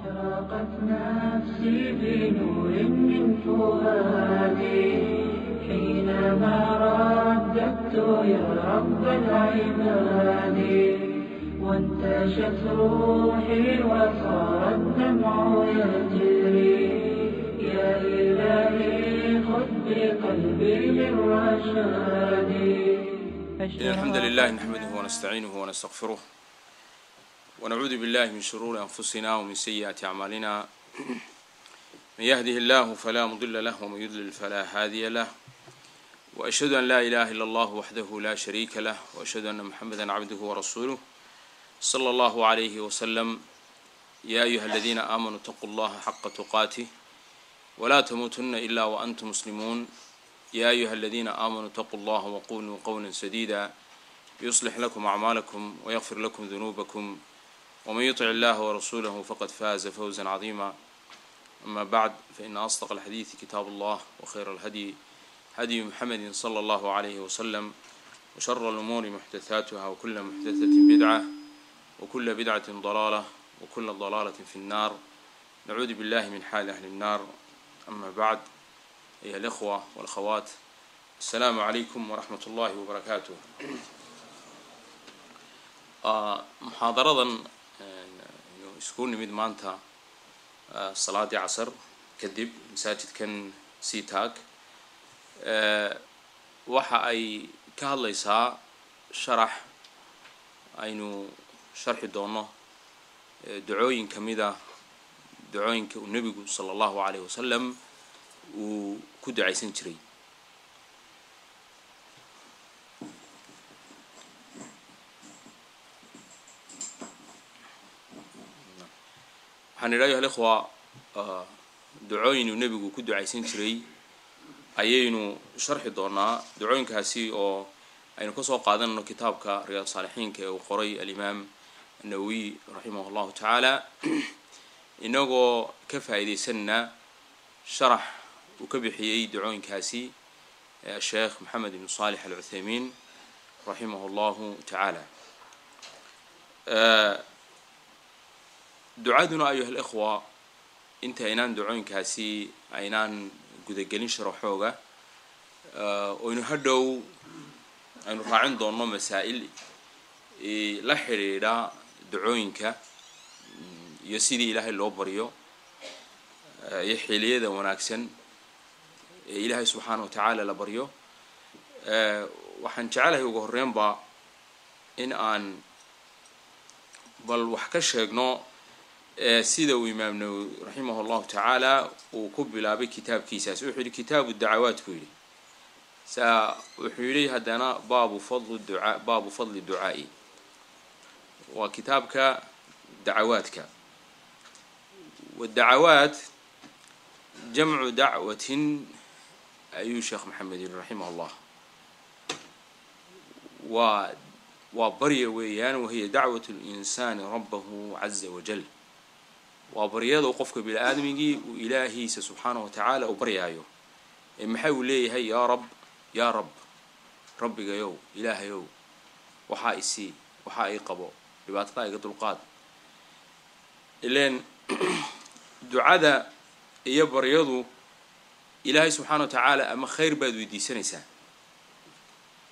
أشرقت نفسي بنور من فؤادي حينما رددت يا رب العباد وانتشت روحي وصار الدمع يجري يا إلهي خذ بقلبي للرشاد. إن الحمد لله نحمده ونستعينه ونستغفره ونعوذ بالله من شرور أنفسنا ومن سيئات أعمالنا من يهده الله فلا مضل له ومن يضلل فلا هادي له وأشهد أن لا إله إلا الله وحده لا شريك له وأشهد أن محمدا عبده ورسوله صلى الله عليه وسلم. يا أيها الذين آمنوا اتقوا الله حق تقاته ولا تموتن إلا وأنتم مسلمون. يا أيها الذين آمنوا اتقوا الله وقولوا قولا سديدا يصلح لكم أعمالكم ويغفر لكم ذنوبكم ومن يطع الله ورسوله فقد فاز فوزا عظيما. أما بعد فإن أصدق الحديث كتاب الله وخير الهدي هدي محمد صلى الله عليه وسلم وشر الأمور محدثاتها وكل محدثة بدعة وكل بدعة ضلالة وكل ضلالة في النار. نعوذ بالله من حال أهل النار. أما بعد أيها الإخوة والأخوات السلام عليكم ورحمة الله وبركاته. محاضرة iskuul nimid maanta salaadii casar kadib masaajidkan siitaag waxa ay ka hadlaysaa sharax aynu sharxi doono ducooyin kamida ducooyinka uu nabigu sallallahu alayhi wasallam uu ku ducaysan jiray. waxaan idhi ayuha alikhwa ducooyin uu nebigu ku ducaysan jiray ayaynu sharxi doonaa. ducooyinkaasi oo aynu kasoo qaadanayno kitaabka riyaad saalixiinka ee uu qoray alimaam annawawi raximah allahu tacaala inagoo ka faa'iidaysanna sharax uu ka bixiyey ducooyinkaasi sheekh maxamed ibn saalix al-cuthaymiin raximah allahu tacaala. ducaduna ayuha alikhwa inta aynaan ducooyinkaasi aynaan gudagelin sharaxooga oynu hadhow aynu raacin doono masaa'il la xidhiidha ducooyinka iyo sidii ilaahay loo baryo iyo xiliyada wanaagsan ee ilaahay subxaanahu wa tacaala la baryo. waxaan jecelahay ugu horreynba in aan bal wax ka sheegno sida uu imaam nawawi raximah allahu tacaala uu ku bilaabay kitaabkiisaas. wuxuu yidhi kitaabu dacawaat ku yidhi wuxuu yidhi haddana baabu fadli ducaa'i waa kitaabka dacawaadka. wadacawaat jamcu dacwatin ayuu sheekh maxamed yidhi raximah allah waa barya weeyaan wahiya dacwatu linsaani rabbahu caza wajal. waa baryada qofka bini aadamigii uu ilaahiisa subxaanahu wa tacaala uu baryaayo maxay uu leeyahay yaa rab yaa rab rabbigayow ilaahayow waxaa isii waxaa ii qabo dhibaatada iga dulqaad. ileen ducada iyo baryadu ilaahay subxaanahu wa tacaala ama khayr baad weydiisanaysaa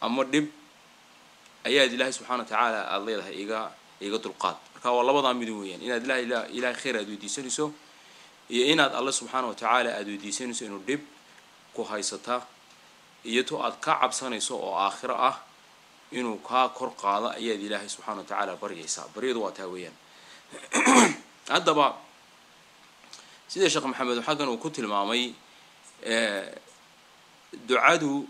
ama dhib ayaad ilaahay subxaanahu wa tacaala aada leedahay iga dulqaad. marka waa labadaa mid weeyaan inaad ilaahay khayr aad weydiisanayso iyo inaad alle subxaanahu wa tacaala aada weydiisanayso inuu dhib ku haysata iyo to aad ka cabsanayso oo aakhiro ah inuu kaa kor qaado ayaad ilaahay subxaanahu wa tacaala baryaysaa. baryadu waa taa weeyaan. haddaba sida sheekh maxamed xaggan uu ku tilmaamay ducadu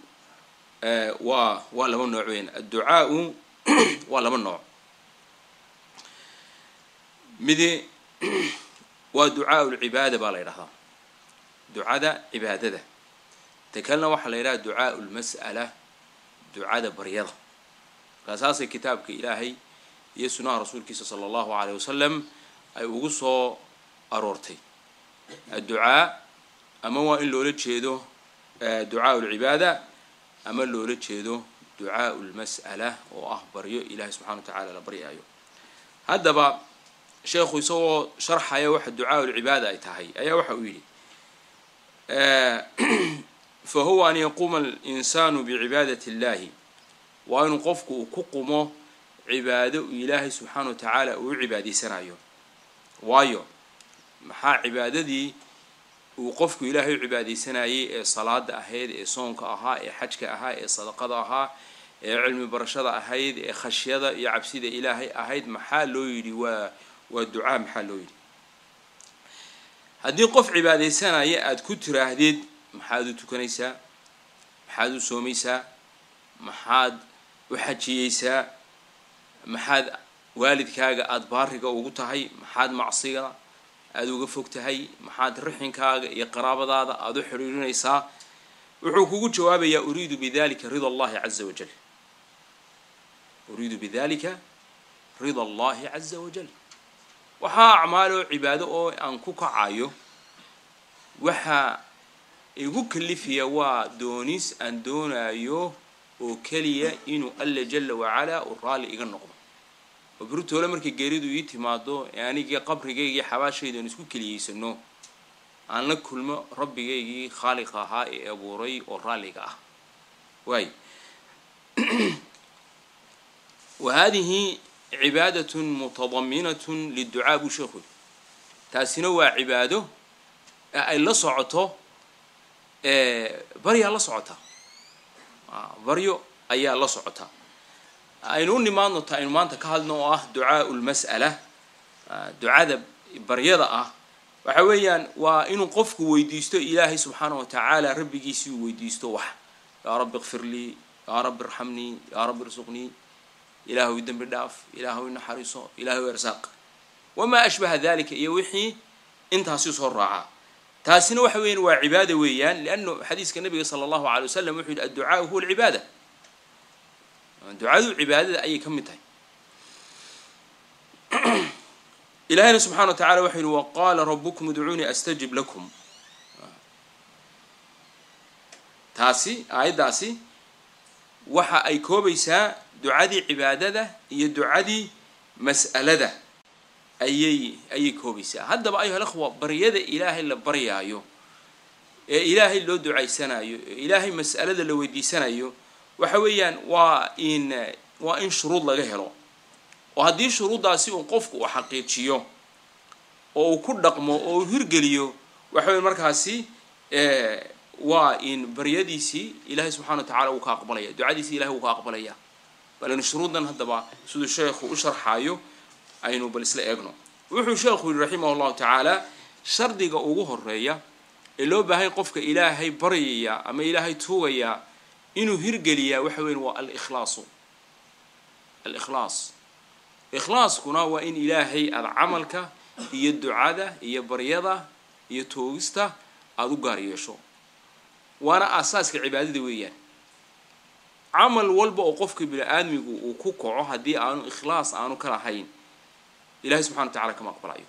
waa laba nooc weeyaan. adducaau waa laba nooc. midi waa ducaau lcibaada baa la yidhahdaa ducada cibaadada. ta kalena waxaa la yidhaha ducaau lmas'ala ducada baryada. markaasaasay kitaabka ilaahay iyo sunaha rasuulkiisa sala allahu alayh wasalam ay ugu soo aroortay. adducaa ama waa in loola jeedo ducaau lcibaada ama loola jeedo ducaau lmas'ala oo ah baryo ilaahay subxana wa tacaala la baryaayo. haddaba sheekhu isagoo sharxaya waxa ducaa cibaada ay tahay ayaa waxa uu yidhi فهو أن يقوم الإنسان بعبادة الله وأن قفك كقمه عبادة إله سبحانه وتعالى وعبادي سرايو وايو محا عبادة دي وقفك إله عبادي سناي صلاة أهيد صونك أها حجك أها صدقة أها علم برشاد أهيد خشية يعبسيد إلهي أهيد محال لويدي والدعاء محال لويدي هدي قف عبادي سناي أد كتر أهديد محاد تكنيسا محاد سوميسا محاد وحجيسا محاد والد كاغا أد بارك أو قطعي محاد معصية أد وقفوكتهي محاد رحين كاغا يقراب هذا أد حريرينيسا وحكوكو جوابي يا أريد بذلك رضا الله عز وجل أريد بذلك رضا الله عز وجل وحا أعماله عباده أو أنكوك عايو وحا igu kalifiya waa doonis aan doonayo oo kaliya inuu alla jalla wa ala u raali iga noqdo oo birtoole markii geeridu ii timaado aniga qabrigayga xabaashayda isku kaliyeysano aan la kulmo rabbigaygi khaliq ahaa ee abuuray oo raaliga ah way وهذه عبادة متضمنة للدعاء بشيخ تاسنا وعباده أي لا صعته بريا الله صعتها بريو أي الله صعتها أينوني ما نطع إن ما أنت كهالنا دعاء المسألة دعاء بريضة وحويا وإنه قفك ويديستو إلهي سبحانه وتعالى ربي جيسي ويديستو وح يا رب اغفر لي يا رب ارحمني يا رب ارزقني إلهي يدم بالداف إلهي نحرسه إلهي يرزق وما أشبه ذلك يوحي انت هسيصه الرعاء تاسنا وحوين وعبادة ويان لأنه حديث النبي صلى الله عليه وسلم وحيد الدعاء هو العبادة الدعاء العبادة أي كمتين إلهنا سبحانه وتعالى وحين وقال ربكم ادعوني أستجب لكم تاسي داسي وحا أي كوبيسا دعاء عبادة هي دعاء مسألة أي كوبيسا هذا بقى أيها الأخوة بريادة إلهي اللي بريايو إلهي اللي دعاء سنايو إلهي مسألة اللي ودي سنايو وحويا وإن شروط لغيره وهذه شروط داسي وقفك وحقيقيو أو كل رقمه أو هرجليو وحوي مركزي وإن برياديسي إلهي سبحانه وتعالى وكاقبليا دعاديسي إلهي وكاقبليا بل شروطنا هذا بقى سود الشيخ وشرحايو أينو بالإسلام أجنو وحو الشيخ رحمه الله تعالى شردق أوجه الرية اللي هو بهاي قفك إلهي بريا أما إلهي تويا إنه هرجليا وحوين والإخلاص إخلاص كنا وإن إلهي العملك هي الدعاء هي بريضة هي توجسته أدو قاريشو وأنا أساس العبادة وياه عمل والبا وقفك بالآدم وكوكو هدي أنو إخلاص أنو كراهين إلهي سبحانه وتعالى كما أقبل أيه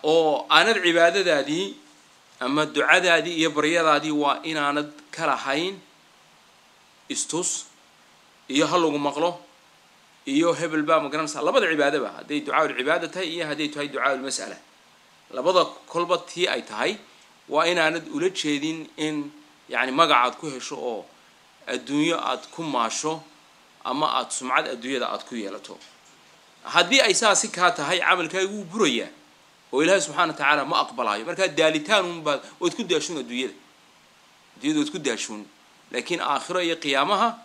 أو أنا العبادة دي أما الدعاء دي هي بريضة دي وإن أنا كراهين استوس iyo hal ugu maqlo iyo hebel baa magaranaysa labada cibaadaba haday ducaa cibaada tahay iyo haday tahay ducaa mas'ala labada kolba tii ay tahay waa inaanad ula jeedin in yaani magacaad ku hesho oo adduunyo aad ku maasho ama aad sumcad adduunyada aad ku yeelato hadii ay saasi ka tahay amalkaagu uu buraya oo Ilaahay subhanahu wa ta'ala ma aqbalayo marka daalitaan baad oo ku daashuun adduunyada diido ku daashuun laakiin aakhiro iyo qiyaamaha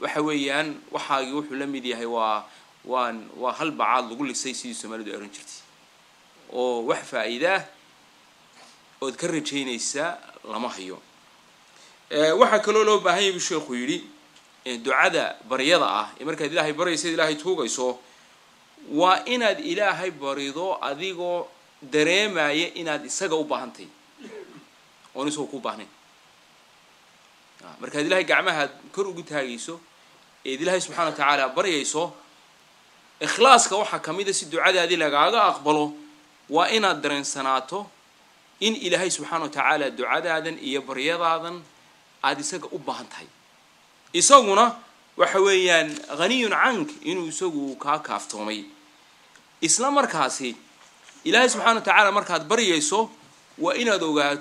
وحويان وحاجي وحول ميديا هي وهالبعض يقول لك سيسي سمالو أرن جرتي أو وحفة إذا وذكر شيء نساء لما هيو وحكلوا له بهاي بالشيخ يري دعاء بريضة يمرك إلهي بري سيد إلهي توقع يسوع وإن الإلهي بريضة أذيقو دريم أيه إن السجا وبهنتي ونسوا كوبهني marka ilaahay gacmaha kor ugu taagayso ilaahay subhanahu wa ta'ala bariyayso ikhlaaska waxa kamid ah si ducadaadi lagaaga aqbalo waa inaad dareensanaato in ilaahay subhanahu wa ta'ala ducadaadan iyo baryadaadan aad isaga u baahan tahay isaguna وحويان غني عنك إنه يسوق كاف تومي إسلام مركاسي إلهي سبحانه وتعالى مركات بريسو وإن دوغات